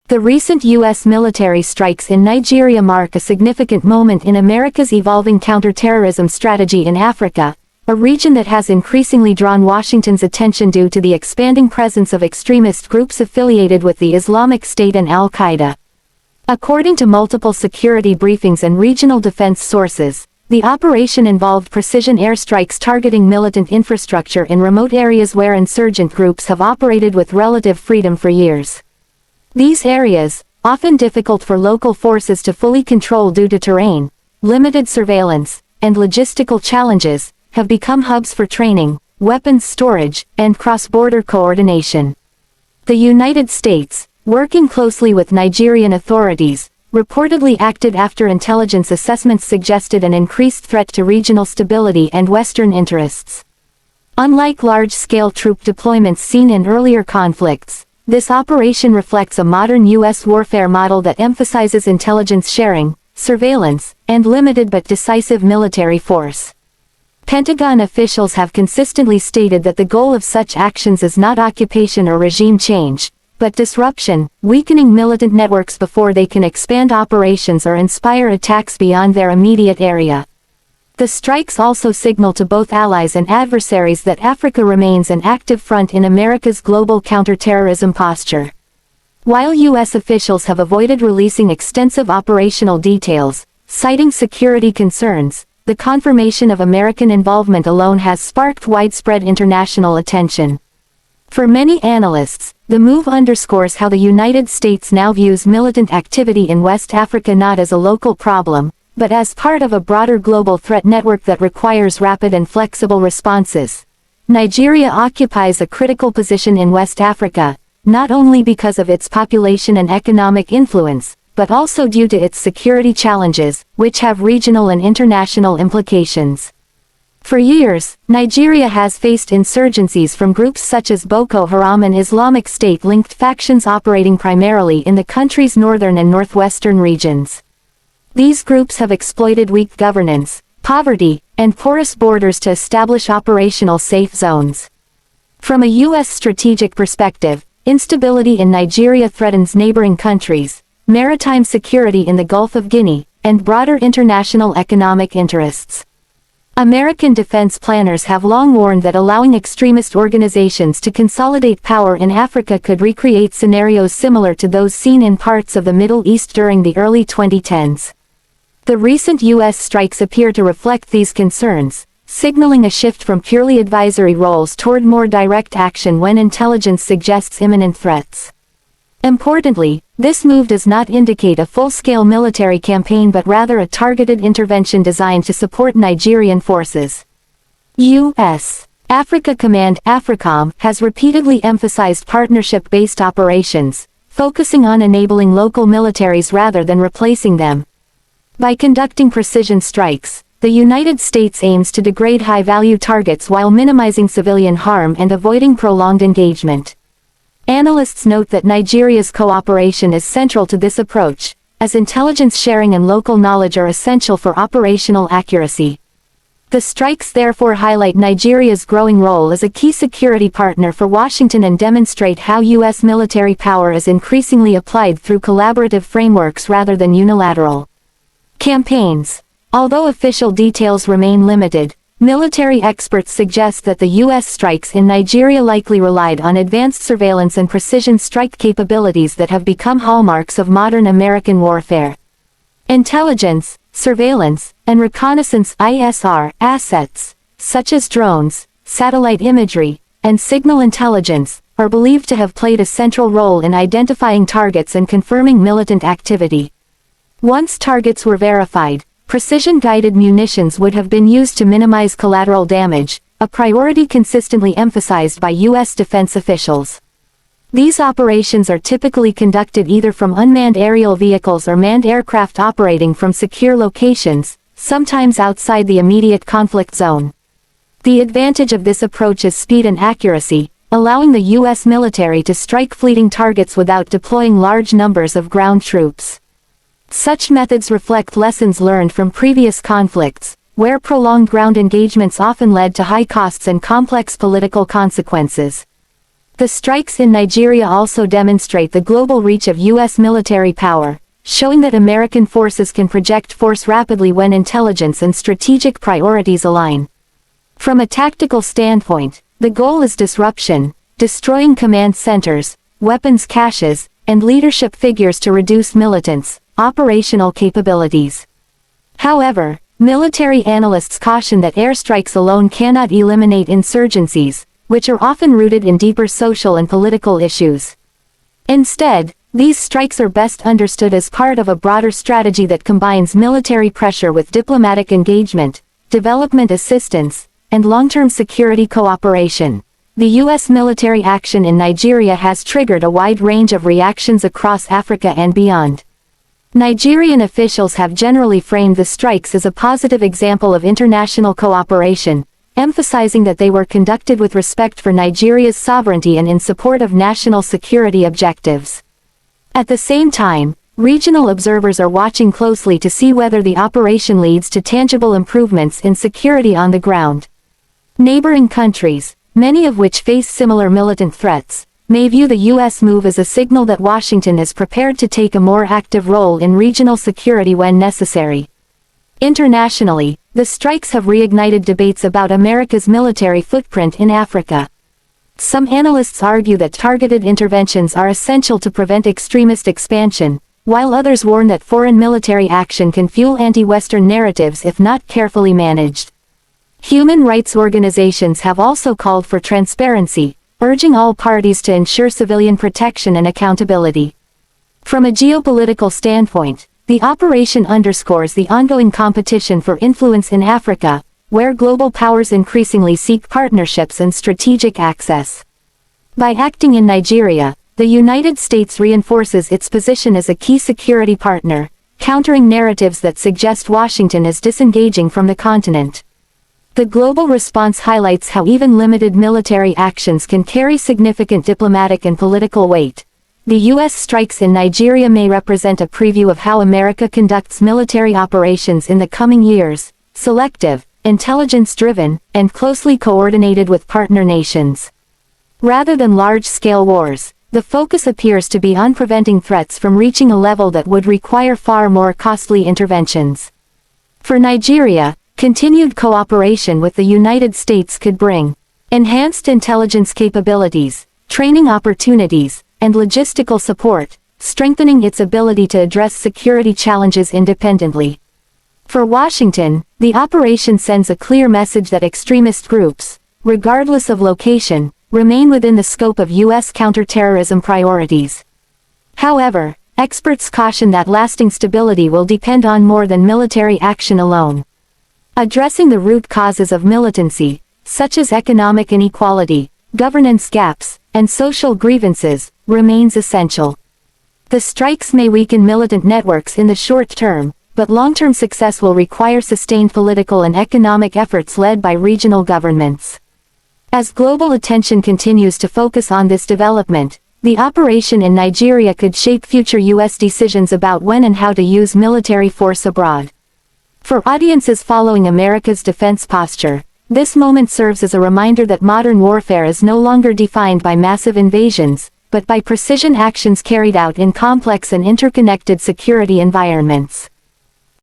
The recent U.S. military strikes in Nigeria mark a significant moment in America's evolving counterterrorism strategy in Africa, a region that has increasingly drawn Washington's attention due to the expanding presence of extremist groups affiliated with the Islamic State and al-Qaeda. According to multiple security briefings and regional defense sources, the operation involved precision airstrikes targeting militant infrastructure in remote areas where insurgent groups have operated with relative freedom for years. These areas, often difficult for local forces to fully control due to terrain, limited surveillance, and logistical challenges, have become hubs for training, weapons storage, and cross-border coordination. The United States, working closely with Nigerian authorities, reportedly acted after intelligence assessments suggested an increased threat to regional stability and Western interests. Unlike large-scale troop deployments seen in earlier conflicts, this operation reflects a modern U.S. warfare model that emphasizes intelligence sharing, surveillance, and limited but decisive military force. Pentagon officials have consistently stated that the goal of such actions is not occupation or regime change, but disruption, weakening militant networks before they can expand operations or inspire attacks beyond their immediate area. The strikes also signal to both allies and adversaries that Africa remains an active front in America's global counterterrorism posture. While U.S. officials have avoided releasing extensive operational details, citing security concerns, the confirmation of American involvement alone has sparked widespread international attention. For many analysts, the move underscores how the United States now views militant activity in West Africa not as a local problem, but as part of a broader global threat network that requires rapid and flexible responses. Nigeria occupies a critical position in West Africa, not only because of its population and economic influence, but also due to its security challenges, which have regional and international implications. For years, Nigeria has faced insurgencies from groups such as Boko Haram and Islamic State-linked factions operating primarily in the country's northern and northwestern regions. These groups have exploited weak governance, poverty, and porous borders to establish operational safe zones. From a U.S. strategic perspective, instability in Nigeria threatens neighboring countries, maritime security in the Gulf of Guinea, and broader international economic interests. American defense planners have long warned that allowing extremist organizations to consolidate power in Africa could recreate scenarios similar to those seen in parts of the Middle East during the early 2010s. The recent U.S. strikes appear to reflect these concerns, signaling a shift from purely advisory roles toward more direct action when intelligence suggests imminent threats. Importantly, this move does not indicate a full-scale military campaign but rather a targeted intervention designed to support Nigerian forces. U.S. Africa Command (AFRICOM) has repeatedly emphasized partnership-based operations, focusing on enabling local militaries rather than replacing them. By conducting precision strikes, the United States aims to degrade high-value targets while minimizing civilian harm and avoiding prolonged engagement. Analysts note that Nigeria's cooperation is central to this approach, as intelligence sharing and local knowledge are essential for operational accuracy. The strikes therefore highlight Nigeria's growing role as a key security partner for Washington and demonstrate how U.S. military power is increasingly applied through collaborative frameworks rather than unilateral campaigns. Although official details remain limited, military experts suggest that the U.S. strikes in Nigeria likely relied on advanced surveillance and precision strike capabilities that have become hallmarks of modern American warfare. Intelligence, surveillance, and reconnaissance (ISR) assets, such as drones, satellite imagery, and signal intelligence, are believed to have played a central role in identifying targets and confirming militant activity. Once targets were verified, precision-guided munitions would have been used to minimize collateral damage, a priority consistently emphasized by U.S. defense officials. These operations are typically conducted either from unmanned aerial vehicles or manned aircraft operating from secure locations, sometimes outside the immediate conflict zone. The advantage of this approach is speed and accuracy, allowing the U.S. military to strike fleeting targets without deploying large numbers of ground troops. Such methods reflect lessons learned from previous conflicts, where prolonged ground engagements often led to high costs and complex political consequences. The strikes in Nigeria also demonstrate the global reach of U.S. military power, showing that American forces can project force rapidly when intelligence and strategic priorities align. From a tactical standpoint, the goal is disruption, destroying command centers, weapons caches, and leadership figures to reduce militants' operational capabilities. However, military analysts caution that airstrikes alone cannot eliminate insurgencies, which are often rooted in deeper social and political issues. Instead, these strikes are best understood as part of a broader strategy that combines military pressure with diplomatic engagement, development assistance, and long-term security cooperation. The U.S. military action in Nigeria has triggered a wide range of reactions across Africa and beyond. Nigerian officials have generally framed the strikes as a positive example of international cooperation, emphasizing that they were conducted with respect for Nigeria's sovereignty and in support of national security objectives. At the same time, regional observers are watching closely to see whether the operation leads to tangible improvements in security on the ground. Neighboring countries, many of which face similar militant threats, may view the U.S. move as a signal that Washington is prepared to take a more active role in regional security when necessary. Internationally, the strikes have reignited debates about America's military footprint in Africa. Some analysts argue that targeted interventions are essential to prevent extremist expansion, while others warn that foreign military action can fuel anti-Western narratives if not carefully managed. Human rights organizations have also called for transparency, urging all parties to ensure civilian protection and accountability. From a geopolitical standpoint, the operation underscores the ongoing competition for influence in Africa, where global powers increasingly seek partnerships and strategic access. By acting in Nigeria, the United States reinforces its position as a key security partner, countering narratives that suggest Washington is disengaging from the continent. The global response highlights how even limited military actions can carry significant diplomatic and political weight. The U.S. strikes in Nigeria may represent a preview of how America conducts military operations in the coming years: selective, intelligence-driven, and closely coordinated with partner nations. Rather than large-scale wars, the focus appears to be on preventing threats from reaching a level that would require far more costly interventions. For Nigeria, continued cooperation with the United States could bring enhanced intelligence capabilities, training opportunities, and logistical support, strengthening its ability to address security challenges independently. For Washington, the operation sends a clear message that extremist groups, regardless of location, remain within the scope of U.S. counterterrorism priorities. However, experts caution that lasting stability will depend on more than military action alone. Addressing the root causes of militancy, such as economic inequality, governance gaps, and social grievances, remains essential. The strikes may weaken militant networks in the short term, but long-term success will require sustained political and economic efforts led by regional governments. As global attention continues to focus on this development, the operation in Nigeria could shape future U.S. decisions about when and how to use military force abroad. For audiences following America's defense posture, this moment serves as a reminder that modern warfare is no longer defined by massive invasions, but by precision actions carried out in complex and interconnected security environments.